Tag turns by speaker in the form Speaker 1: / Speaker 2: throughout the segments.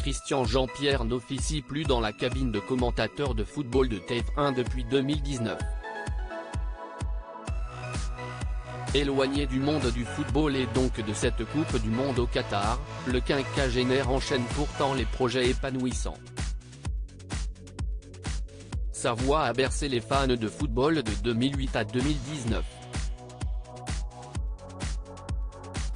Speaker 1: Christian Jean-Pierre n'officie plus dans la cabine de commentateur de football de TF1 depuis 2019. Éloigné du monde du football et donc de cette Coupe du Monde au Qatar, le quinquagénaire enchaîne pourtant les projets épanouissants. Sa voix a bercé les fans de football de 2008 à 2019.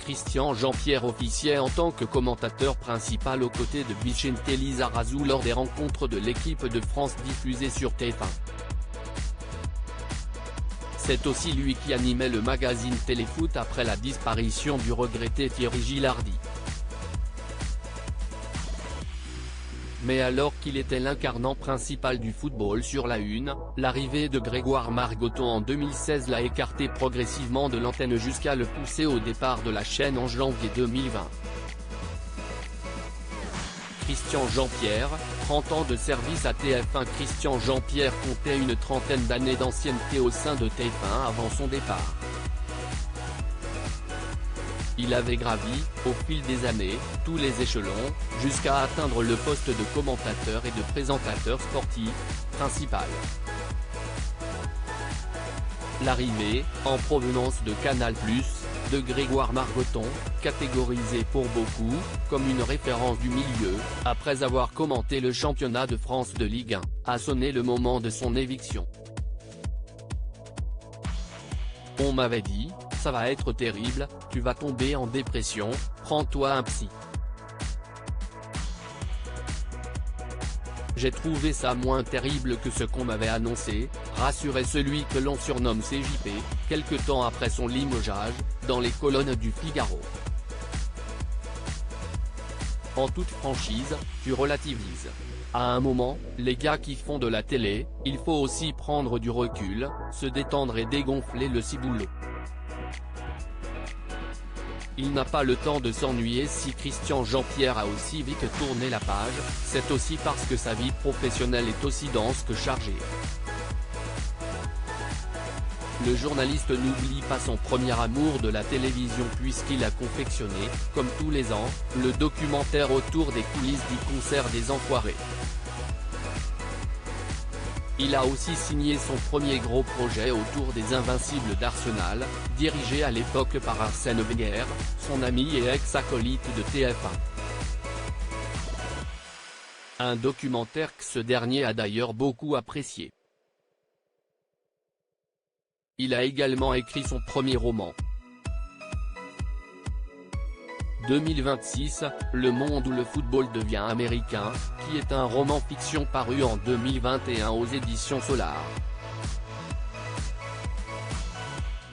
Speaker 1: Christian Jean-Pierre officiait en tant que commentateur principal aux côtés de Vicente Lizarazu lors des rencontres de l'équipe de France diffusées sur TF1. C'est aussi lui qui animait le magazine Téléfoot après la disparition du regretté Thierry Gilardi. Mais alors qu'il était l'incarnant principal du football sur la Une, l'arrivée de Grégoire Margoton en 2016 l'a écarté progressivement de l'antenne jusqu'à le pousser au départ de la chaîne en janvier 2020. Christian Jean-Pierre, 30 ans de service à TF1. Christian Jean-Pierre comptait une trentaine d'années d'ancienneté au sein de TF1 avant son départ. Il avait gravi, au fil des années, tous les échelons, jusqu'à atteindre le poste de commentateur et de présentateur sportif, principal. L'arrivée, en provenance de Canal+, de Grégoire Margoton, catégorisé pour beaucoup, comme une référence du milieu, après avoir commenté le championnat de France de Ligue 1, a sonné le moment de son éviction. On m'avait dit, ça va être terrible, tu vas tomber en dépression, prends-toi un psy. J'ai trouvé ça moins terrible que ce qu'on m'avait annoncé, rassurait celui que l'on surnomme CJP, quelque temps après son limogeage, dans les colonnes du Figaro. En toute franchise, tu relativises. À un moment, les gars qui font de la télé, il faut aussi prendre du recul, se détendre et dégonfler le ciboulot. Il n'a pas le temps de s'ennuyer. Si Christian Jean-Pierre a aussi vite tourné la page, c'est aussi parce que sa vie professionnelle est aussi dense que chargée. Le journaliste n'oublie pas son premier amour de la télévision puisqu'il a confectionné, comme tous les ans, le documentaire autour des coulisses du concert des Enfoirés. Il a aussi signé son premier gros projet autour des Invincibles d'Arsenal, dirigé à l'époque par Arsène Wenger, son ami et ex-acolyte de TF1. Un documentaire que ce dernier a d'ailleurs beaucoup apprécié. Il a également écrit son premier roman. 2026, Le monde où le football devient américain, qui est un roman fiction paru en 2021 aux éditions Solar.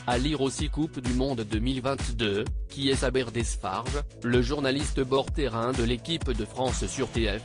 Speaker 1: À lire aussi Coupe du Monde 2022, qui est Saber Desfarges, le journaliste bord terrain de l'équipe de France sur TF1.